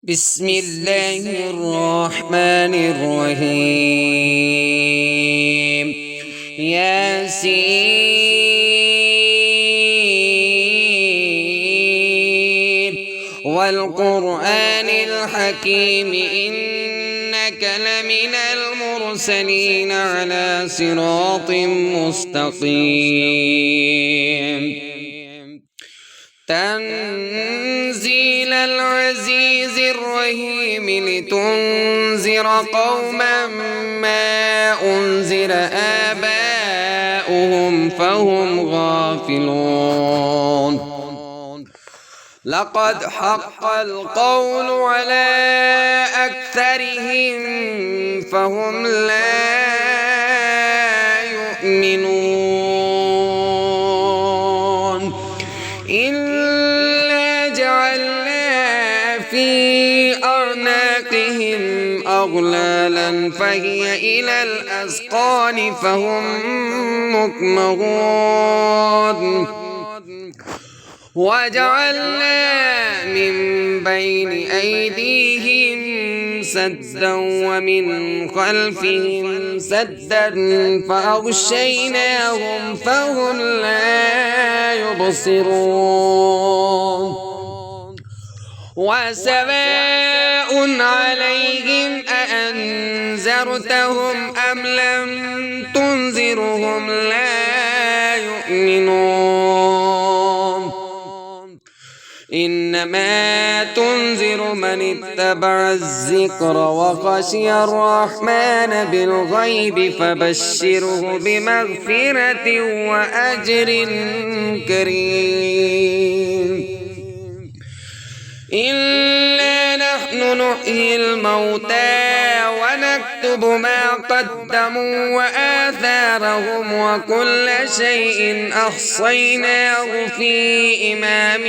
بسم الله الرحمن الرحيم. ياسين والقرآن الحكيم إنك لمن المرسلين على صراط مستقيم. تنزيل العزيز الرحيم لتنذر قوما ما أنذر آباؤهم فهم غافلون. لقد حق القول على أكثرهم فهم لا يؤمنون. إلا جعلنا في أعناقهم أغلالا فهي إلى الأذقان فهم مقمحون. وجعلنا من بين أيديهم سدا ومن خلفهم سدا فأغشيناهم فهم لا يبصرون. وسواء عليهم أأنذرتهم أم لم تنذرهم لا يؤمنون. إنما تنذر من اتبع الذكر وخشي الرحمن بالغيب فبشره بمغفرة وأجر كريم. إلا نحن نحيي الموتى ونكتب ما قدموا وآثارهم وكل شيء أحصيناه في إمام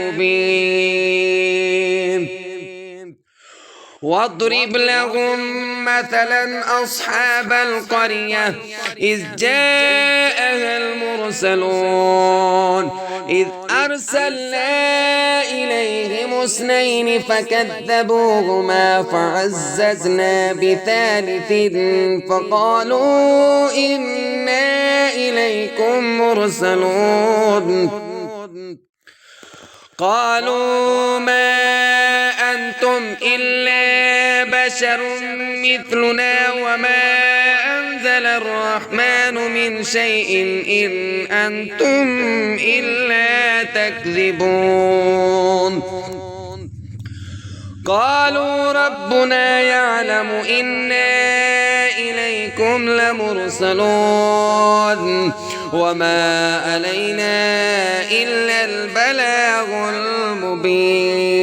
مبين. واضرب لهم مثلا أصحاب القرية إذ جاءها المرسلون إذ أرسلنا إليهم اثنين فكذبوهما فعززنا بثالث فقالوا إنا إليكم مرسلون. قالوا ما أنتم إلا بشر مثلنا وما أنزل الرحمن من شيء إن أنتم إلا تكذبون. قالوا ربنا يعلم إنا إليكم لمرسلون وما علينا إلا البلاغ المبين.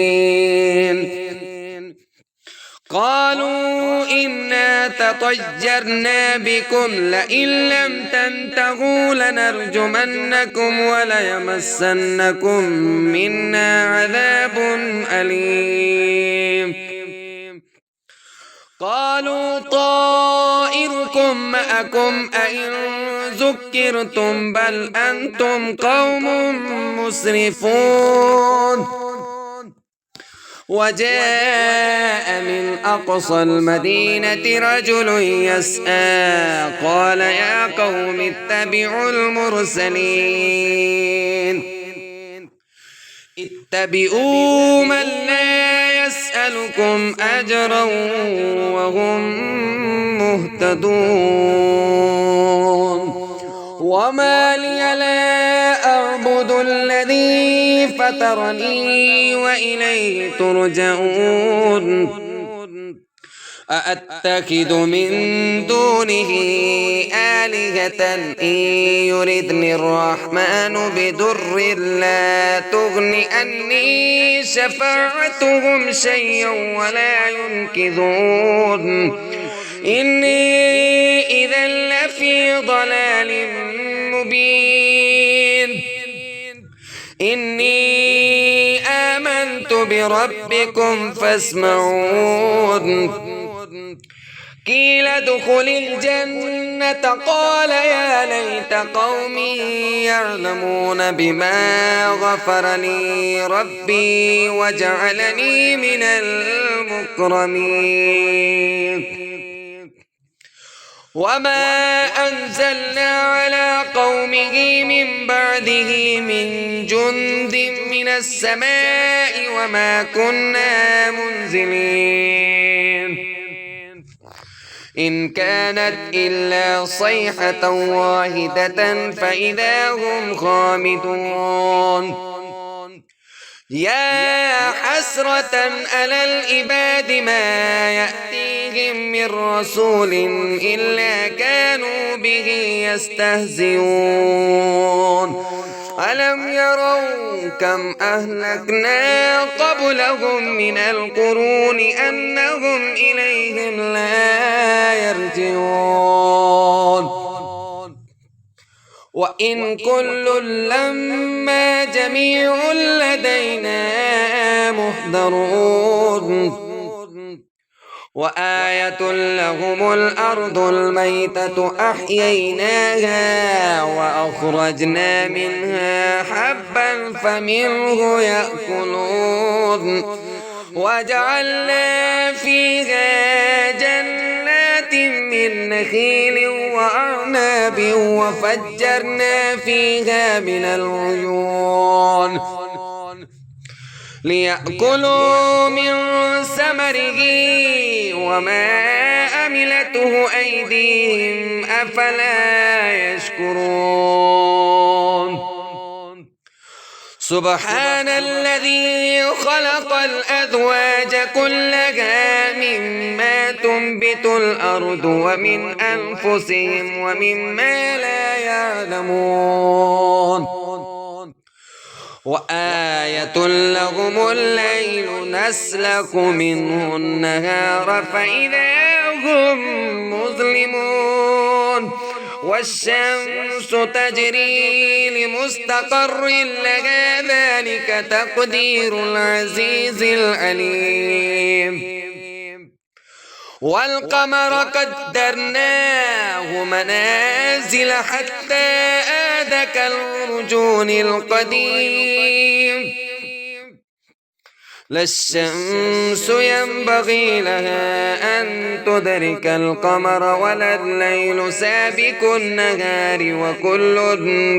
قالوا إنا تطيرنا بكم لئن لم تنتهوا لنرجمنكم وليمسنكم منا عذاب أليم. قالوا طائركم معكم أئن ذكرتم بل أنتم قوم مسرفون. وجاء من أقصى المدينة رجل يسعى قال يا قوم اتبعوا المرسلين اتبعوا من لا يسألكم أجرا وهم مهتدون. وما لي لا أعبد الذي فطرني وإليه ترجعون. أأتخذ من دونه آلهة إن يردني الرحمن بدر لا تغن عني شفاعتهم شيئا ولا ينقذون. إني إذا لفي ضلال مبين. إني آمنت بربكم فاسمعون. قيل ادخل الجنة قال يا ليت قومي يعلمون بما غفر لي ربي وجعلني من المكرمين وما أنزلنا على قومه من بعده من جند من السماء وما كنا منزلين إن كانت إلا صيحة واحدة فإذا هم خامدون يا حسرة على العباد ما يأتيهم من رسول إلا كانوا به يستهزئون ألم يروا كم أهلكنا قبلهم من القرون أنهم إليهم لا يرجعون وإن كل لما جميع لدينا محضرون وآية لهم الأرض الميتة أحييناها وأخرجنا منها حبا فمنه يأكلون وجعلنا فيها جنات من نخيل وأعناب وفجرنا فيها من العيون ليأكلوا من ثمره وما عملته أيديهم أفلا يشكرون سبحان الذي خلق الأزواج كلها مما تنبت الأرض ومن أنفسهم ومما لا يعلمون وآية لهم الليل نسلك منه النهار فإذا هم مظلمون والشمس تجري لمستقر لها ذلك تقدير العزيز العليم والقمر قدرناه منازل حتى عاد كالعرجون القديم لا الشمس ينبغي لها أن تدرك القمر ولا الليل سابق النهار وكل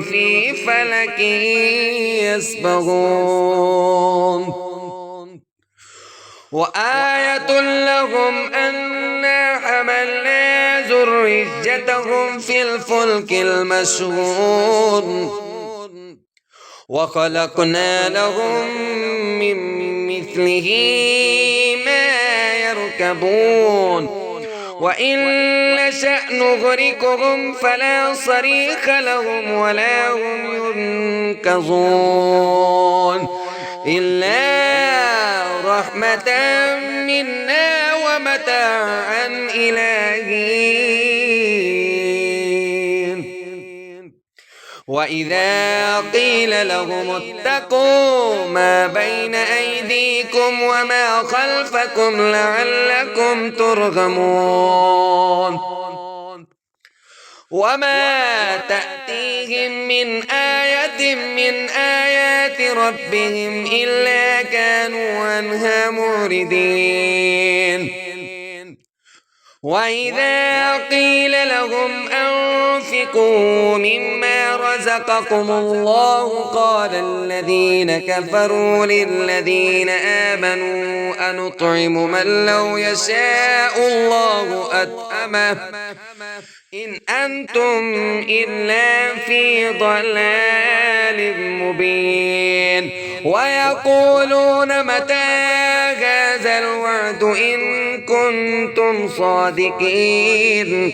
في فلك يسبحون وآية لهم أنا حملنا ذريتهم في الفلك المشحون وخلقنا لهم من مثله ما يركبون وإن نشأ نغرقهم فلا صريخ لهم ولا هم ينقذون إلا رحمة منا ومتاعا إلى حين وإذا قيل لهم اتقوا ما بين أيديكم وما خلفكم لعلكم ترحمون وما تأتيهم من آية من آيات ربهم إلا كانوا عنها معرضين وإذا قيل لهم أنفقوا مما رزقكم الله قال الذين كفروا للذين آمنوا أنطعم من لو يشاء الله أطعمه إن أنتم إلا في ضلال مبين ويقولون متى هذا الوعد إن كنتم صادقين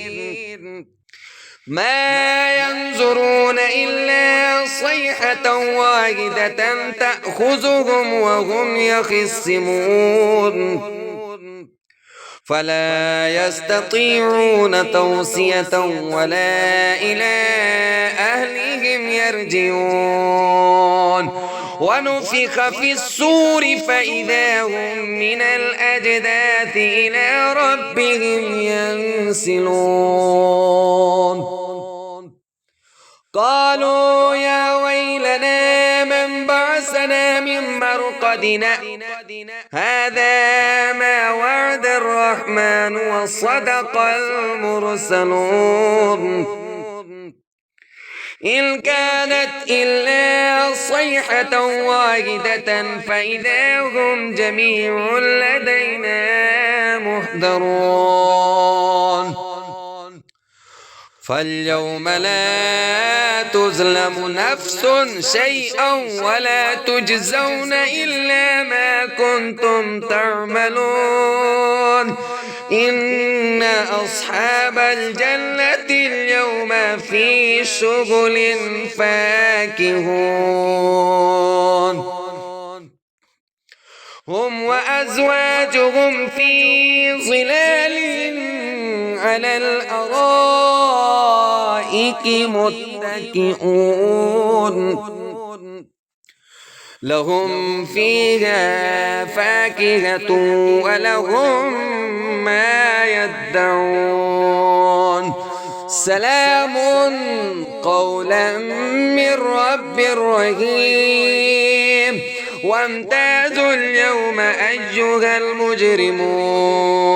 ما ينظرون إلا صيحة واحدة تأخذهم وهم يخصمون فلا يستطيعون توصية ولا إلى أهلهم يرجعون ونفخ في الصور فإذا هم من الأجداث إلى ربهم ينسلون قالوا يا ويلنا من بعثنا من مرقدنا هذا ما وعد الرحمن وصدق المرسلون إن كانت إلا صيحة واحدة فإذا هم جميع لدينا محضرون فاليوم لا تظلم نفس شيئا ولا تجزون إلا ما كنتم تعملون إن أصحاب الجنة اليوم في شغل فاكهون هم وأزواجهم في ظلال على الأرائك متكئون لهم فيها فاكهة ولهم ما يدعون سلام قولا من رب رحيم وامتازوا اليوم أيها المجرمون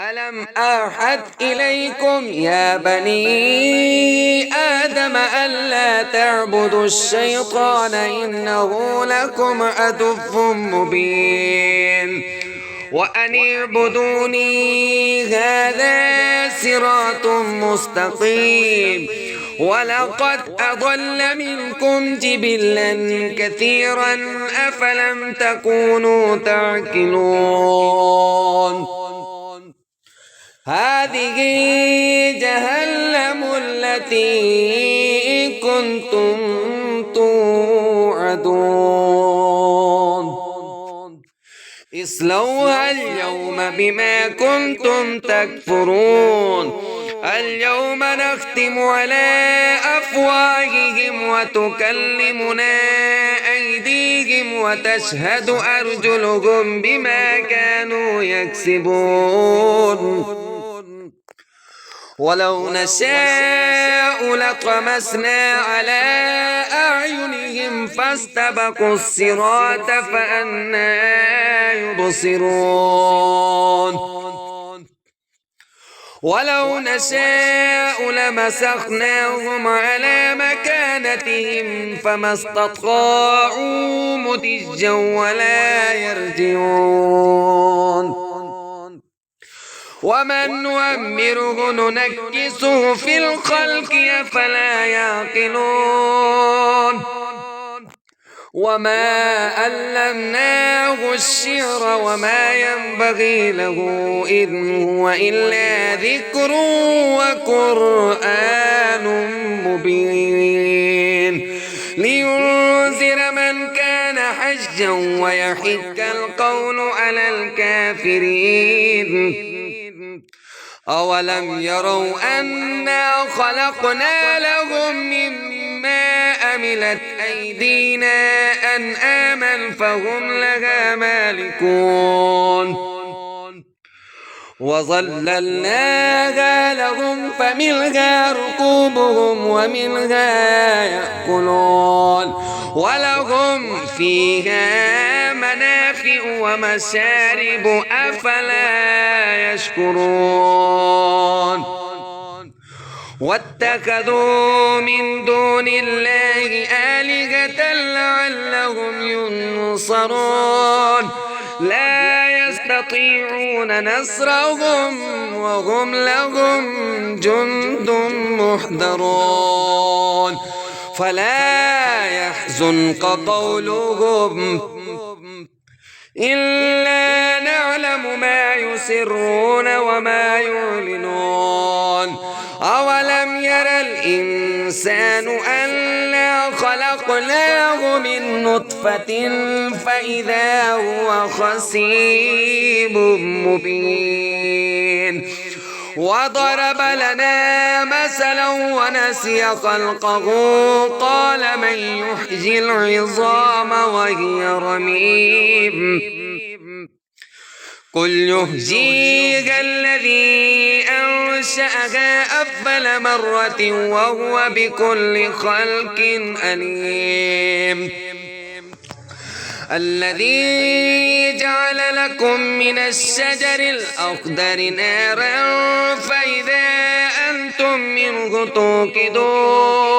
ألم أعهد إليكم يا بني آدم ألا تعبدوا الشيطان إنه لكم عدو مبين وأن اعبدوني هذا صراط مستقيم ولقد أضل منكم جبلا كثيرا أفلم تكونوا تعقلون هذه جهنم التي كنتم توعدون اصلوها اليوم بما كنتم تكفرون اليوم نختم على أفواههم وتكلمنا أيديهم وتشهد أرجلهم بما كانوا يكسبون ولو نشاء لطمسنا على أعينهم فاستبقوا الصراط فأنى يبصرون ولو نشاء لمسخناهم على مكانتهم فما استطاعوا مضجا ولا يرجعون ومن نؤمره ننكسه في الخلق أفلا يعقلون وما علمناه الشعر وما ينبغي له إن هو إلا ذكر وقرآن مبين لينذر من كان حجا ويحق القول على الكافرين أولم يروا أنا خلقنا لهم مما عملت أيدينا أنعاما فهم لها مالكون وظللناها لهم فمنها ركوبهم ومنها يأكلون ولهم فيها منافع ومشارب أفلا يشكرون واتخذوا من دون الله آلهة لعلهم ينصرون لا يستطيعون نصرهم وهم لهم جند محضرون فلا يحزنك قولهم إلا نعلم ما يسرون وما يعلنون أولم ير الإنسان أنا خلقناه من نطفة فإذا هو خصيم مبين وضرب لنا مثلا ونسي خلقه قال من يحيي العظام وهي رميم قل يحييها الذي أنشأها أول مرة وهو بكل خلق عليم الذي جعل لكم من الشجر الأخضر نارا فإذا أنتم منه توقدون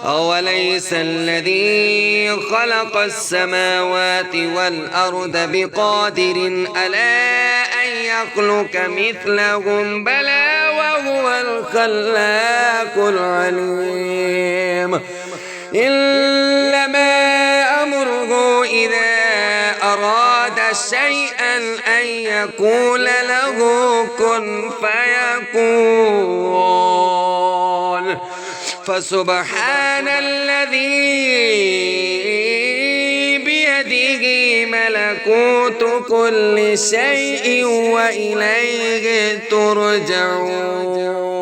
أوليس الذي خلق السماوات والأرض بقادر على أن يخلق مثلهم بلى وهو الخلاق العليم إنما أمره إذا أراد شيئا أن يقول له كن فيكون فسبحان الذي بيده ملكوت كل شيء وإليه ترجعون.